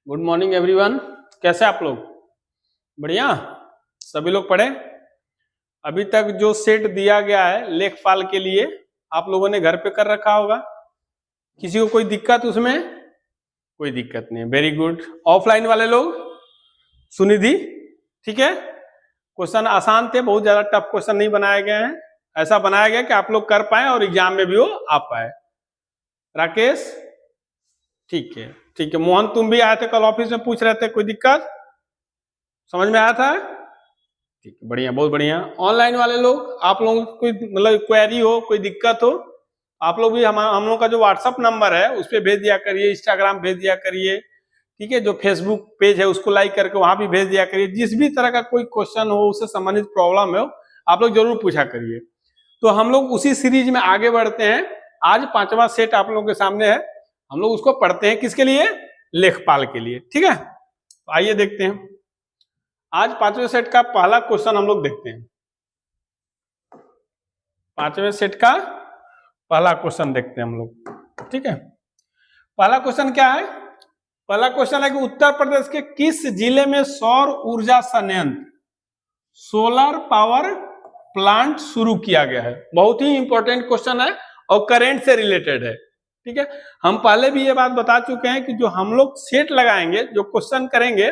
Good morning everyone. कैसे आप लोग? बढ़िया, सभी लोग पढ़े? अभी तक जो सेट दिया गया है लेखपाल के लिए आप लोगों ने घर पे कर रखा होगा। किसी को कोई दिक्कत उसमें? कोई दिक्कत नहीं, वेरी गुड। ऑफलाइन वाले लोग? सुनिधि, ठीक है। क्वेश्चन आसान थे, बहुत ज्यादा टफ क्वेश्चन नहीं बनाए गए हैं। ऐसा बनाया गया कि आप लोग कर पाए और एग्जाम में भी वो आ पाए। राकेश, ठीक है ठीक है। मोहन, तुम भी आए थे कल ऑफिस में, पूछ रहे थे, कोई दिक्कत? समझ में आया था? ठीक है, बढ़िया, बहुत बढ़िया। ऑनलाइन वाले लोग, आप लोगों को कोई मतलब क्वेरी हो, कोई दिक्कत हो, आप लोग भी हम लोग का जो व्हाट्सअप नंबर है उस पर भेज दिया करिए, इंस्टाग्राम भेज दिया करिए, ठीक है। जो फेसबुक पेज है उसको लाइक करके वहां भी भेज दिया करिए। जिस भी तरह का कोई क्वेश्चन हो, उससे संबंधित प्रॉब्लम हो, आप लोग जरूर पूछा करिए। तो हम लोग उसी सीरीज में आगे बढ़ते हैं। आज 5वां सेट आप लोगों के सामने है, हम लोग उसको पढ़ते हैं। किसके लिए? लेखपाल के लिए, ठीक है। तो आइए देखते हैं। आज 5वें सेट का पहला क्वेश्चन हम लोग देखते हैं। 5वें सेट का पहला क्वेश्चन देखते हैं हम लोग, ठीक है। पहला क्वेश्चन क्या है? पहला क्वेश्चन है कि उत्तर प्रदेश के किस जिले में सौर ऊर्जा संयंत्र, सोलर पावर प्लांट शुरू किया गया है? बहुत ही इंपॉर्टेंट क्वेश्चन है और करंट से रिलेटेड है, ठीक है। हम पहले भी ये बात बता चुके हैं कि जो हम लोग सेट लगाएंगे, जो क्वेश्चन करेंगे,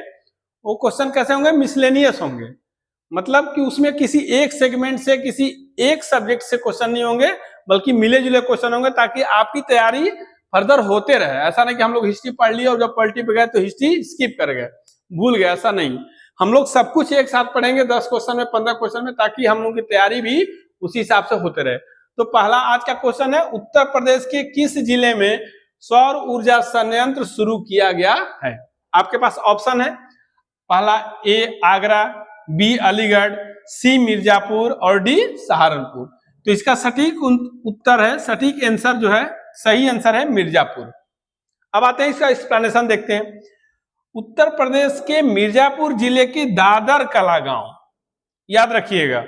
वो क्वेश्चन कैसे होंगे? मिसलेनियस होंगे। मतलब कि उसमें किसी एक सेगमेंट से, किसी एक सब्जेक्ट से क्वेश्चन नहीं होंगे, बल्कि मिले जुले क्वेश्चन होंगे, ताकि आपकी तैयारी फर्दर होते रहे। ऐसा नहीं कि हम लोग हिस्ट्री पढ़ लिए और जब पलटी पे गए तो हिस्ट्री स्किप कर गए, भूल गए, ऐसा नहीं। हम लोग सब कुछ एक साथ पढ़ेंगे, 10 क्वेश्चन में, 15 क्वेश्चन में, ताकि हम लोग की तैयारी भी उसी हिसाब से होते रहे। तो पहला आज का क्वेश्चन है, उत्तर प्रदेश के किस जिले में सौर ऊर्जा संयंत्र शुरू किया गया है? आपके पास ऑप्शन है, पहला ए आगरा, बी अलीगढ़, सी मिर्जापुर और डी सहारनपुर। तो इसका सटीक उत्तर है, सटीक आंसर जो है, सही आंसर है मिर्जापुर। अब आते हैं इसका एक्सप्लेनेशन देखते हैं। उत्तर प्रदेश के मिर्जापुर जिले की दादर कला गांव, याद रखिएगा,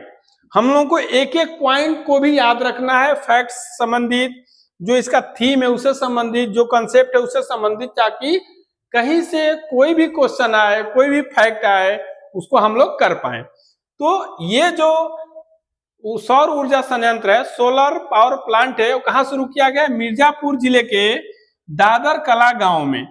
हम लोगों को एक एक पॉइंट को भी याद रखना है, फैक्ट्स संबंधित, जो इसका थीम है उससे संबंधित, जो कंसेप्ट है उससे संबंधित, ताकि कहीं से कोई भी क्वेश्चन आए, कोई भी फैक्ट आए, उसको हम लोग कर पाए। तो ये जो सौर ऊर्जा संयंत्र है, सोलर पावर प्लांट है, वो कहाँ शुरू किया गया? मिर्जापुर जिले के दादर कला गांव में।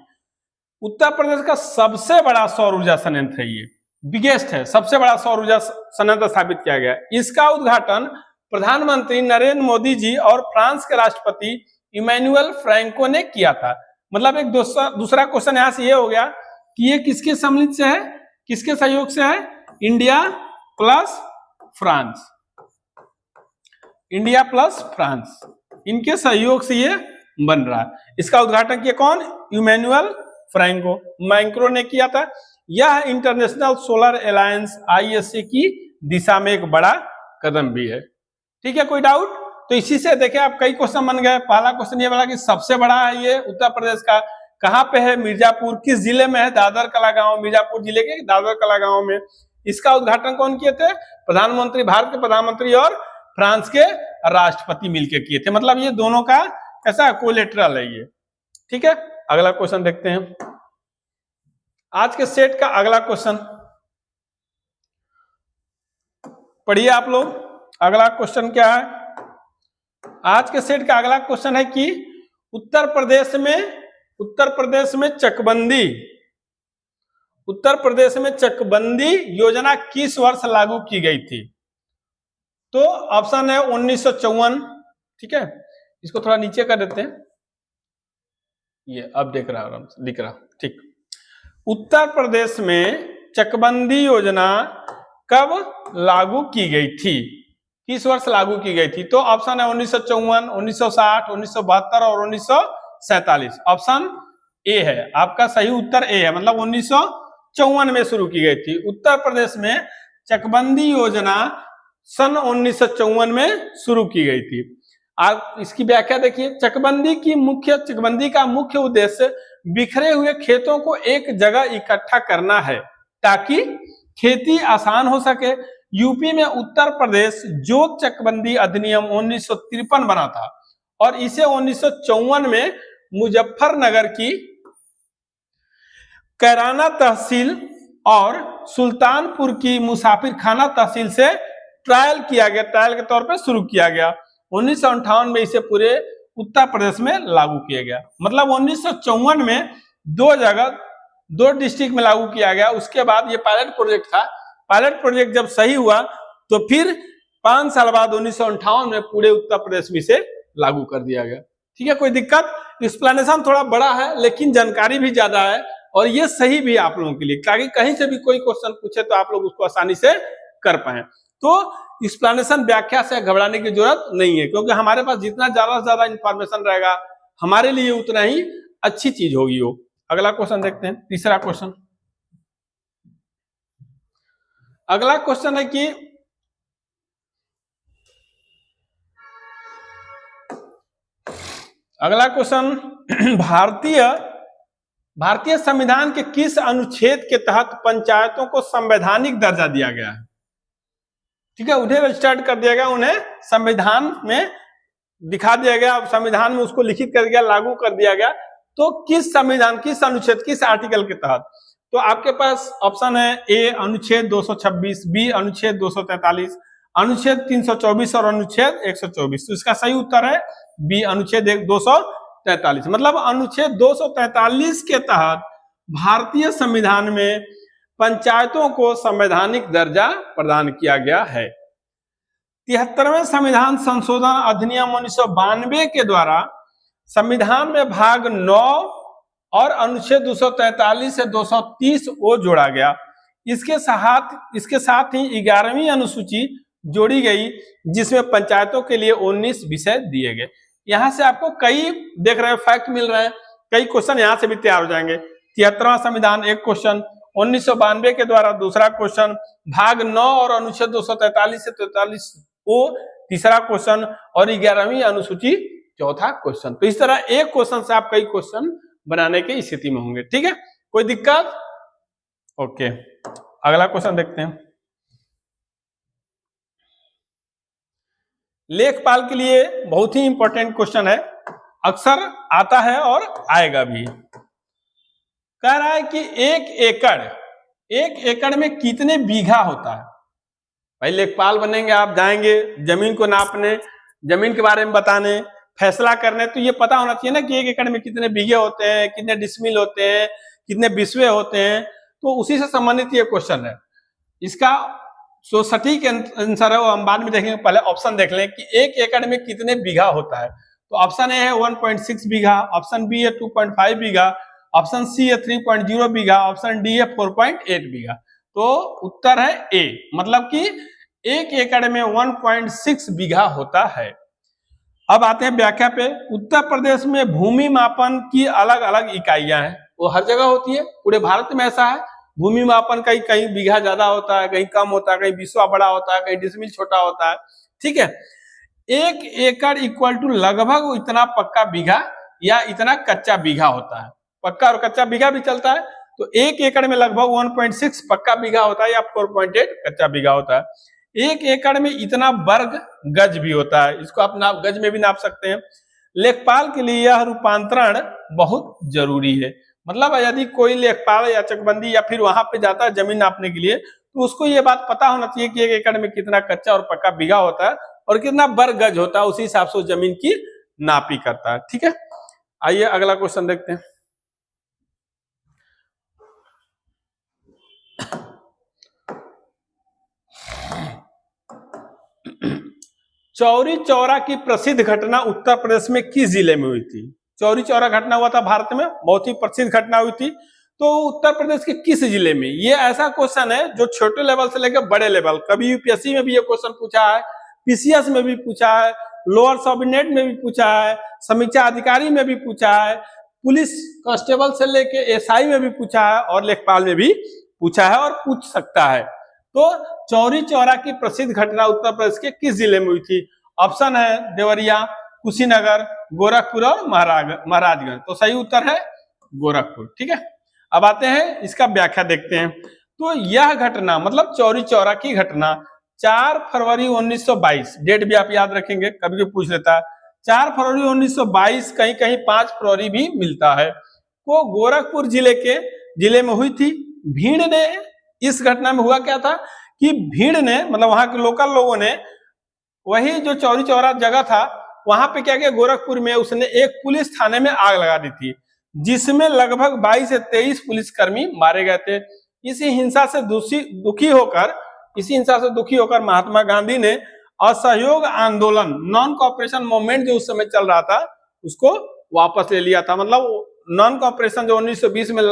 उत्तर प्रदेश का सबसे बड़ा सौर ऊर्जा संयंत्र है, ये बिगेस्ट है, सबसे बड़ा सौर ऊर्जा संयंत्र स्थापित किया गया। इसका उद्घाटन प्रधानमंत्री नरेंद्र मोदी जी और फ्रांस के राष्ट्रपति इमैनुअल फ्रैंको ने किया था। मतलब एक दूसरा क्वेश्चन यहां से ये हो गया कि ये किसके सम्मिलित से है, किसके सहयोग से है? India plus France, India plus France, इनके सहयोग से ये बन रहा है। इसका उद्घाटन किया कौन? इमैनुअल फ्रैंको, मैक्रो ने किया था। यह इंटरनेशनल सोलर अलायंस ISA की दिशा में एक बड़ा कदम भी है, ठीक है। कोई डाउट? तो इसी से देखे आप कई क्वेश्चन बन गए। पहला क्वेश्चन ये वाला कि सबसे बड़ा है ये उत्तर प्रदेश का, कहां पे है? मिर्जापुर। किस जिले में है? दादर कला गांव, मिर्जापुर जिले के दादर कला गांव में। इसका उद्घाटन कौन किए थे? प्रधानमंत्री, भारत के प्रधानमंत्री और फ्रांस के राष्ट्रपति मिलकर किए थे। मतलब ये दोनों का कैसा कोलेटरल है ये, ठीक है। अगला क्वेश्चन देखते हैं। आज के सेट का अगला क्वेश्चन पढ़िए आप लोग। अगला क्वेश्चन क्या है? आज के सेट का अगला क्वेश्चन है कि उत्तर प्रदेश में चकबंदी योजना किस वर्ष लागू की गई थी? तो ऑप्शन है 1954, ठीक है। इसको थोड़ा नीचे कर देते हैं, ये अब दिख रहा, ठीक। उत्तर प्रदेश में चकबंदी योजना कब लागू की गई थी? किस वर्ष लागू की गई थी? तो ऑप्शन है 1954, 1960, 1972 और 1947। ऑप्शन ए है आपका सही उत्तर, ए है, मतलब 1954 में शुरू की गई थी। उत्तर प्रदेश में चकबंदी योजना सन 1954 में शुरू की गई थी। आप इसकी व्याख्या देखिए। चकबंदी का मुख्य उद्देश्य बिखरे हुए खेतों को एक जगह इकट्ठा करना है ताकि खेती आसान हो सके। यूपी में उत्तर प्रदेश जोत चकबंदी अधिनियम 1953 बना था और इसे 1954 में मुजफ्फरनगर की कैराना तहसील और सुल्तानपुर की मुसाफिर खाना तहसील से ट्रायल किया गया, ट्रायल के तौर पर शुरू किया गया। 1958 में इसे पूरे उत्तर प्रदेश में लागू किया गया। मतलब 1954 में 2 जगह 2 डिस्ट्रिक्ट में लागू किया गया। उसके बाद ये पायलट प्रोजेक्ट था। पायलट प्रोजेक्ट जब सही हुआ तो फिर 5 साल बाद 1958 में पूरे उत्तर प्रदेश में इसे लागू कर दिया गया। ठीक है, कोई दिक्कत? एक्सप्लेनेशन थोड़ा बड़ा है लेकिन जानकारी भी ज्यादा है और ये सही भी है आप लोगों के लिए, ताकि कहीं से भी कोई क्वेश्चन पूछे तो आप लोग उसको आसानी से कर पाए। तो एक्सप्लेनेशन व्याख्या से घबराने की जरूरत नहीं है, क्योंकि हमारे पास जितना ज्यादा से ज्यादा इंफॉर्मेशन रहेगा हमारे लिए उतना ही अच्छी चीज होगी वो। अगला क्वेश्चन देखते हैं, तीसरा क्वेश्चन। अगला क्वेश्चन है कि अगला क्वेश्चन भारतीय संविधान के किस अनुच्छेद के तहत पंचायतों को संवैधानिक दर्जा दिया गया है? ठीक है, उन्हें रजिस्टर्ड कर दिया गया, उन्हें संविधान में दिखा दिया गया, संविधान में उसको लिखित कर दिया, लागू कर दिया गया। तो किस संविधान, किस अनुच्छेद, किस आर्टिकल के तहत? तो आपके पास ऑप्शन है ए अनुच्छेद 226, बी अनुच्छेद 243, अनुच्छेद 324 और अनुच्छेद 124। तो इसका सही उत्तर है बी अनुच्छेद 243। मतलब अनुच्छेद 243 के तहत भारतीय संविधान में पंचायतों को संवैधानिक दर्जा प्रदान किया गया है। 73वें संविधान संशोधन अधिनियम 1992 के द्वारा संविधान में भाग 9 और अनुच्छेद 243 से 230 वो जोड़ा गया। इसके साथ ही 11वीं अनुसूची जोड़ी गई, जिसमें पंचायतों के लिए 19 विषय दिए गए। यहां से आपको कई देख रहे हैं फैक्ट मिल रहे हैं, कई क्वेश्चन यहां से भी तैयार हो जाएंगे। 73वां संविधान एक क्वेश्चन, 1992 के द्वारा दूसरा क्वेश्चन, भाग 9 और अनुच्छेद 243 से 43 वो तीसरा क्वेश्चन और 11वीं अनुसूची चौथा क्वेश्चन। तो इस तरह एक क्वेश्चन से आप कई क्वेश्चन बनाने की स्थिति में होंगे। ठीक है, कोई दिक्कत? ओके, अगला क्वेश्चन देखते हैं। लेखपाल के लिए बहुत ही इंपॉर्टेंट क्वेश्चन है, अक्सर आता है और आएगा भी। कह रहा है कि एक एकड़ में कितने बीघा होता है? भाई लेखपाल बनेंगे, आप जाएंगे जमीन को नापने, जमीन के बारे में बताने, फैसला करने, तो ये पता होना चाहिए ना कि 1 एकड़ में कितने बीघे होते हैं, कितने डिसमिल होते हैं, कितने बिस्वे होते हैं। तो उसी से संबंधित ये क्वेश्चन है। इसका जो सटीक आंसर है वो हम बाद में देखेंगे, पहले ऑप्शन देख लें कि 1 एकड़ में कितने बीघा होता है। तो ऑप्शन ए है 1.6 बीघा, ऑप्शन बी है 2.5 बीघा, ऑप्शन सी है 3.0 बीघा, ऑप्शन डी है 4.8 बीघा। तो उत्तर है ए, मतलब कि 1 एकड़ में 1.6 बीघा होता है। अब आते हैं व्याख्या पे। उत्तर प्रदेश में भूमि मापन की अलग अलग इकाइयां हैं, वो हर जगह होती है, पूरे भारत में ऐसा है। भूमि मापन कहीं बीघा ज्यादा होता है, कहीं कम होता है, कहीं बिस्वा बड़ा होता है, कहीं डिसमिल छोटा होता है। ठीक है, 1 एकड़ इक्वल टू लगभग इतना पक्का बीघा या इतना कच्चा बीघा होता है। पक्का और कच्चा बीघा भी चलता है। तो 1 एकड़ में लगभग 1.6 पक्का बीघा होता है या 4.8 कच्चा बीघा होता है। 1 एकड़ में इतना वर्ग गज भी होता है, इसको आप नाप गज में भी नाप सकते हैं। लेखपाल के लिए यह रूपांतरण बहुत जरूरी है। मतलब यदि कोई लेखपाल या चकबंदी या फिर वहां पे जाता है जमीन नापने के लिए, तो उसको ये बात पता होना चाहिए कि 1 एकड़ में कितना कच्चा और पक्का बीघा होता है और कितना वर्ग गज होता है, उसी हिसाब से उस जमीन की नापी करता है। ठीक है, आइए अगला क्वेश्चन देखते हैं। चौरी चौरा की प्रसिद्ध घटना उत्तर प्रदेश में किस जिले में हुई थी? चौरी चौरा घटना हुआ था भारत में, बहुत ही प्रसिद्ध घटना हुई थी। तो उत्तर प्रदेश के किस जिले में? ये ऐसा क्वेश्चन है जो छोटे लेवल से लेकर बड़े लेवल, कभी यूपीएससी में भी ये क्वेश्चन पूछा है, पीसीएस में भी पूछा है, लोअर सबऑर्डिनेट में भी पूछा है, समीक्षा अधिकारी में भी पूछा है, पुलिस कांस्टेबल से लेके एसआई में भी पूछा है और लेखपाल में भी पूछा है और पूछ सकता है। तो चौरी चौरा की प्रसिद्ध घटना उत्तर प्रदेश के किस जिले में हुई थी? ऑप्शन है देवरिया, कुशीनगर, गोरखपुर और महाराजगंज। तो सही उत्तर है गोरखपुर। ठीक है, अब आते हैं इसका व्याख्या देखते हैं। तो यह घटना मतलब चौरी चौरा की घटना 4 फरवरी 1922, डेट भी आप याद रखेंगे, कभी भी पूछ लेता है। 4 फरवरी 1922, कहीं कहीं 5 फरवरी भी मिलता है, वो गोरखपुर जिले के जिले में हुई थी। भीड़ ने, इस घटना में हुआ क्या था कि भीड़ ने, मतलब वहां के लोकल लोगों ने, वही जो चौरी चौरा जगह था वहां पे क्या किया, गोरखपुर में उसने एक पुलिस थाने में आग लगा दी थी, जिसमें लगभग 22 से 23 पुलिसकर्मी मारे गए थे। इसी हिंसा से दुखी होकर महात्मा गांधी ने असहयोग आंदोलन, नॉन कॉपरेशन मूवमेंट जो उस समय चल रहा था, उसको वापस ले लिया था। मतलब नॉन कॉपरेशन जो 1920 में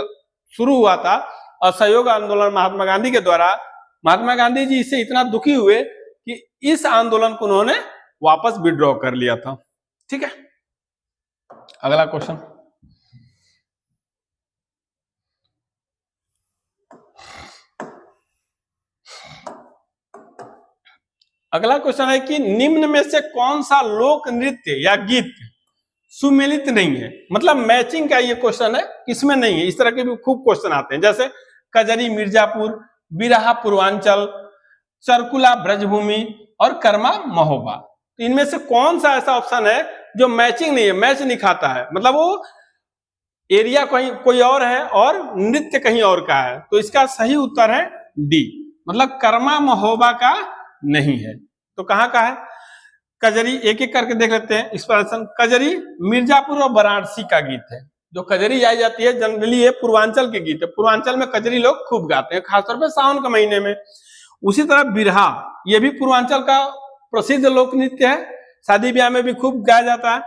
शुरू हुआ था, असहयोग आंदोलन महात्मा गांधी के द्वारा, महात्मा गांधी जी इससे इतना दुखी हुए कि इस आंदोलन को उन्होंने वापस विड्रॉ कर लिया था। ठीक है, अगला क्वेश्चन। अगला क्वेश्चन है कि निम्न में से कौन सा लोक नृत्य या गीत सुमेलित नहीं है। मतलब मैचिंग का ये क्वेश्चन है, इसमें नहीं है। इस तरह के भी खूब क्वेश्चन आते हैं, जैसे कजरी मिर्जापुर, बिरहा पूर्वांचल, चरकुला ब्रजभूमि और कर्मा महोबा। तो इनमें से कौन सा ऐसा ऑप्शन है जो मैचिंग नहीं है, मैच नहीं खाता है, मतलब वो एरिया कहीं कोई और है और नृत्य कहीं और का है। तो इसका सही उत्तर है डी, मतलब कर्मा महोबा का नहीं है। तो कहाँ का है? कजरी, एक एक करके देख लेते हैं एक्सप्लेनेशन। कजरी मिर्जापुर और वाराणसी का गीत है। जो कजरी गाई जाती है जनरली ये पूर्वांचल के गीत है, पूर्वांचल में कजरी लोग खूब गाते हैं, खासतौर पे सावन के महीने में। उसी तरह बिरहा, ये भी पूर्वांचल का प्रसिद्ध लोक नृत्य है, शादी ब्याह में भी खूब गाया जाता है।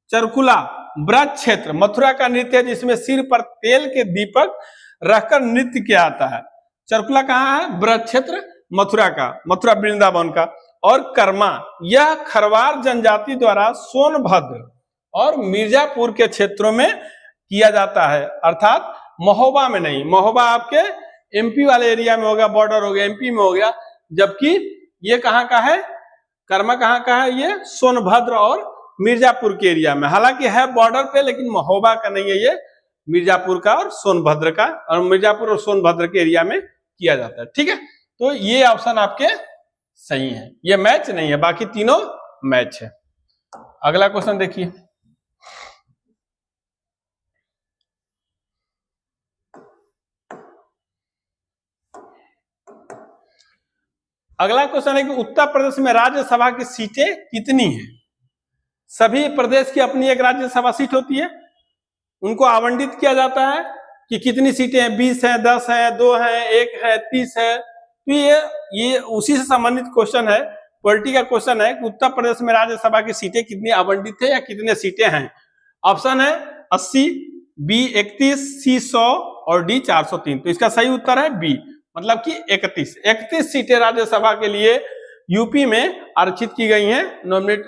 चरकुला ब्रज क्षेत्र, मथुरा का नृत्य है, जिसमें सिर पर तेल के दीपक रखकर नृत्य किया जाता है। चरकुला कहाँ है? ब्रज क्षेत्र मथुरा का, मथुरा वृंदावन का। और कर्मा, यह खरवार जनजाति द्वारा सोनभद्र और मिर्जापुर के क्षेत्रों में किया जाता है, अर्थात महोबा में नहीं। महोबा आपके एमपी वाले एरिया में होगा, बॉर्डर हो गया, एमपी में हो गया, जबकि ये कहाँ का है? कर्मा कहाँ का है? ये सोनभद्र और मिर्जापुर के एरिया में। हालांकि है बॉर्डर पे, लेकिन महोबा का नहीं है, ये मिर्जापुर का और सोनभद्र का, और मिर्जापुर और सोनभद्र के एरिया में किया जाता है। ठीक है, तो ये ऑप्शन आपके सही है, ये मैच नहीं है, बाकी तीनों मैच है। अगला क्वेश्चन देखिए। अगला क्वेश्चन है कि उत्तर प्रदेश में राज्यसभा की सीटें कितनी हैं? सभी प्रदेश की अपनी एक राज्यसभा सीट होती है, उनको आवंटित किया जाता है कि कितनी सीटें हैं, 20 है, 10 है, 2 है, 1 है, 30 है। तो ये उसी से संबंधित क्वेश्चन है, पॉलिटी का क्वेश्चन है कि उत्तर प्रदेश में राज्यसभा की सीटें कितनी आवंटित है या कितने सीटें हैं। ऑप्शन है 80, बी 31, सी 100 और डी 403। तो इसका सही उत्तर है बी, मतलब कि 31 सीटें राज्यसभा के लिए यूपी में आरक्षित की गई हैं, नॉमिनेट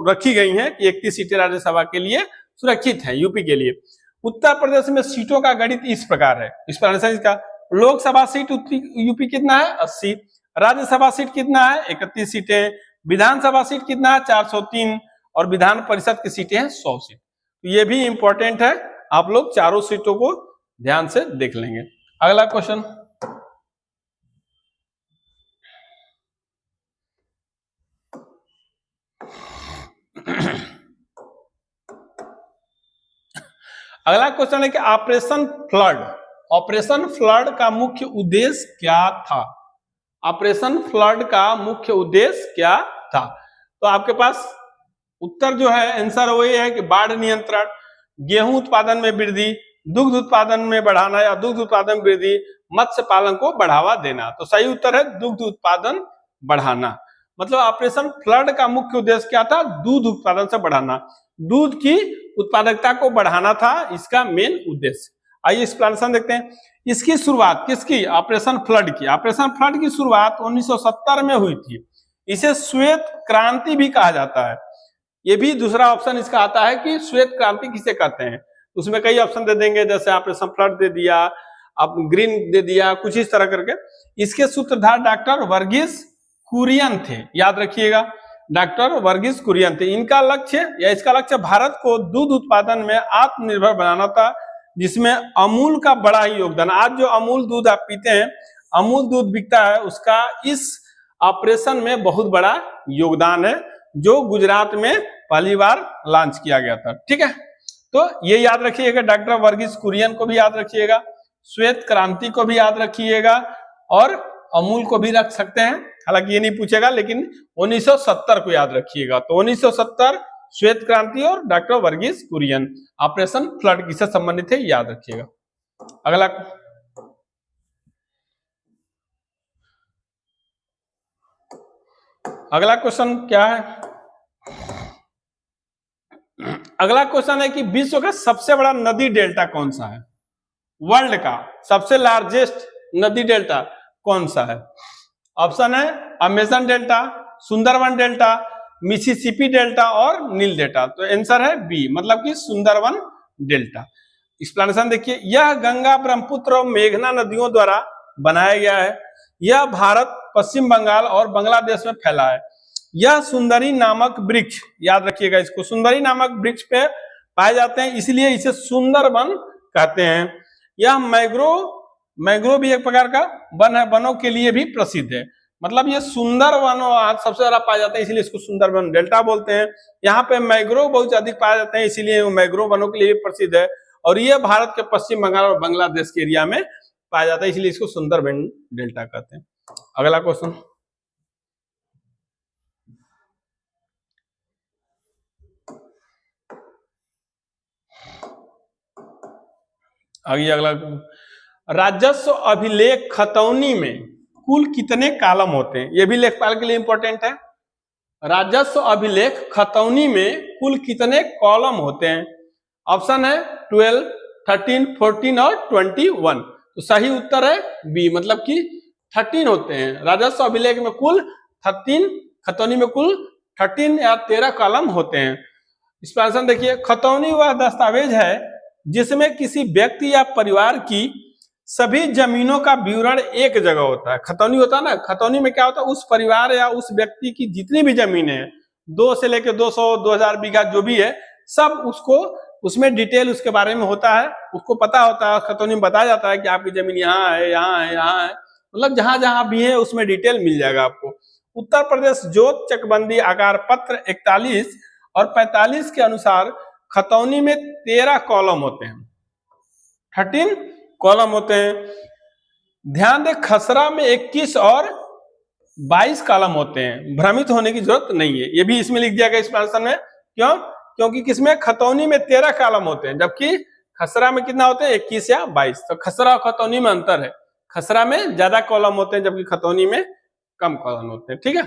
रखी गई हैं कि 31 सीटें राज्यसभा के लिए सुरक्षित हैं यूपी के लिए। उत्तर प्रदेश में सीटों का गणित इस प्रकार है, एक्सप्लेनेशन इसका। लोकसभा सीट यूपी कितना है? 80। राज्यसभा सीट कितना है? 31 सीटें। विधानसभा सीट कितना है? 403। और विधान परिषद की सीटें हैं 100 सीट। तो ये भी इंपॉर्टेंट है, आप लोग चारों सीटों को ध्यान से देख लेंगे। अगला क्वेश्चन। अगला क्वेश्चन है कि ऑपरेशन फ्लड का मुख्य उद्देश्य क्या था? ऑपरेशन फ्लड का मुख्य उद्देश्य क्या था? तो आपके पास उत्तर जो है, आंसर वो ये है कि बाढ़ नियंत्रण, गेहूं उत्पादन में वृद्धि, दुग्ध उत्पादन में बढ़ाना या दुग्ध उत्पादन में वृद्धि, मत्स्य पालन को बढ़ावा देना। तो सही उत्तर है दुग्ध उत्पादन बढ़ाना। मतलब ऑपरेशन फ्लड का मुख्य उद्देश्य क्या था? दूध उत्पादन से बढ़ाना, दूध की उत्पादकता को बढ़ाना था इसका मेन उद्देश्य। आइए एक्सप्लेनेशन देखते हैं। इसकी शुरुआत किसकी? ऑपरेशन फ्लड की। ऑपरेशन फ्लड की शुरुआत 1970 में हुई थी। इसे श्वेत क्रांति भी कहा जाता है। ये भी दूसरा ऑप्शन इसका आता है कि श्वेत क्रांति किसे कहते हैं। उसमें कई ऑप्शन दे देंगे, जैसे ऑपरेशन फ्लड दे दिया, अब ग्रीन दे दिया, कुछ इस तरह करके। इसके सूत्रधार डॉक्टर वर्गीस कुरियन थे, याद रखिएगा, डॉक्टर वर्गीस कुरियन थे। इनका लक्ष्य या इसका लक्ष्य भारत को दूध उत्पादन में आत्मनिर्भर बनाना था, जिसमें अमूल का बड़ा ही योगदान। आज जो अमूल दूध आप पीते हैं, अमूल दूध बिकता है, उसका इस ऑपरेशन में बहुत बड़ा योगदान है, जो गुजरात में पहली बार लॉन्च किया गया था। ठीक है, तो ये याद रखिएगा, डॉक्टर वर्गीस कुरियन को भी याद रखिएगा। श्वेत क्रांति को भी याद रखिएगा और अमूल को भी रख सकते हैं, हालांकि ये नहीं पूछेगा, लेकिन 1970 को याद रखिएगा। तो 1970 श्वेत क्रांति और doctor Verghese Kurien. Operation flood किससे संबंधित है, याद रखिएगा। अगला क्वेश्चन क्या है? अगला क्वेश्चन है कि विश्व का सबसे बड़ा नदी डेल्टा कौन सा है? वर्ल्ड का सबसे लार्जेस्ट नदी डेल्टा कौन सा है? ऑप्शन है Amazon delta, Sundarban delta, Mississippi delta और नील डेल्टा। तो आंसर है बी, मतलब कि सुंदरवन डेल्टा। एक्सप्लेनेशन देखिए, यह गंगा, ब्रह्मपुत्र और मेघना नदियों द्वारा बनाया गया है। यह भारत, पश्चिम बंगाल और बांग्लादेश में फैला है। यह सुंदरी नामक वृक्ष, याद रखिएगा इसको, सुंदरी नामक वृक्ष पे पाए जाते हैं, इसलिए इसे सुंदरवन कहते हैं। यह मैंग्रोव भी एक प्रकार का वन है, वनों के लिए भी प्रसिद्ध है। मतलब ये सुंदर वनों सबसे ज्यादा पाए जाते हैं, इसलिए इसको सुंदरवन डेल्टा बोलते हैं। यहाँ पे मैंग्रोव बहुत अधिक पाए जाते हैं, इसीलिए मैंग्रोव वनों के लिए प्रसिद्ध है। और ये भारत के पश्चिम बंगाल और बांग्लादेश के एरिया में पाया जाता है, इसलिए इसको सुंदरवन डेल्टा कहते हैं। अगला क्वेश्चन, आगे अगला, राजस्व अभिलेख खतौनी में कुल कितने कॉलम होते हैं? ये भी लेखपाल के लिए इंपॉर्टेंट है। राजस्व अभिलेख खतौनी में कुल कितने कॉलम होते हैं? ऑप्शन है 12, 13, 14 और 21। तो सही उत्तर है बी, मतलब कि 13 होते हैं। राजस्व अभिलेख में कुल 13, खतौनी में कुल 13 या 13 कॉलम होते हैं। एक्सप्लेनेशन देखिए, खतौनी वह दस्तावेज है जिसमें किसी व्यक्ति या परिवार की सभी जमीनों का विवरण एक जगह होता है। खतौनी होता है ना, खतौनी में क्या होता है, उस परिवार या उस व्यक्ति की जितनी भी जमीनें हैं, 2 से लेकर 200, 2000 बीघा जो भी है, सब उसको उसमें डिटेल उसके बारे में होता है, उसको पता होता है। खतौनी में बताया जाता है कि आपकी जमीन यहाँ है, यहाँ है, यहाँ है, मतलब जहां जहां भी है उसमें डिटेल मिल जाएगा आपको। उत्तर प्रदेश जोत चकबंदी आकार पत्र 41 और 45 के अनुसार खतौनी में 13 कॉलम होते हैं, 13 कॉलम होते हैं। ध्यान दें, खसरा में 21 और 22 कॉलम होते हैं। भ्रमित होने की जरूरत नहीं है, ये भी इसमें लिख दिया गया एक्सप्लेनेशन में। क्यों? क्योंकि किसमें, खतौनी में 13 कॉलम होते हैं, जबकि खसरा में कितना होते हैं, 21 या 22। तो खसरा और खतौनी में अंतर है, खसरा में ज्यादा कॉलम होते हैं जबकि खतौनी में कम कॉलम होते हैं। ठीक है,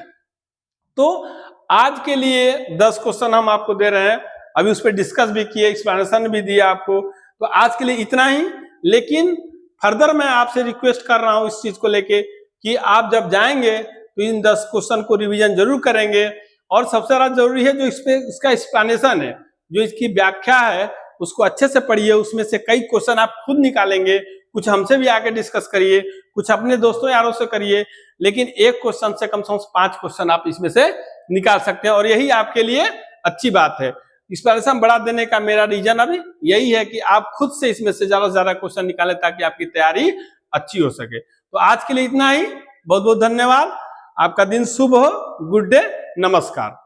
तो आज के लिए 10 क्वेश्चन हम आपको दे रहे हैं, अभी उस पर डिस्कस भी किए, एक्सप्लेनेशन भी दिया आपको। तो आज के लिए इतना ही, लेकिन फर्दर मैं आपसे रिक्वेस्ट कर रहा हूं इस चीज को लेके कि आप जब जाएंगे तो इन 10 क्वेश्चन को रिवीजन जरूर करेंगे। और सबसे ज्यादा जरूरी है जो इसका एक्सप्लेनेशन है, जो इसकी व्याख्या है, उसको अच्छे से पढ़िए। उसमें से कई क्वेश्चन आप खुद निकालेंगे, कुछ हमसे भी आके डिस्कस करिए, कुछ अपने दोस्तों यारों से करिए, लेकिन एक क्वेश्चन से कम 5 क्वेश्चन आप इसमें से निकाल सकते हैं, और यही आपके लिए अच्छी बात है। एक्सप्लेनेशन बढ़ा देने का मेरा रीजन अभी यही है कि आप खुद से इसमें से ज्यादा से ज्यादा क्वेश्चन निकालें ताकि आपकी तैयारी अच्छी हो सके। तो आज के लिए इतना ही, बहुत बहुत धन्यवाद। आपका दिन शुभ हो। गुड डे, नमस्कार।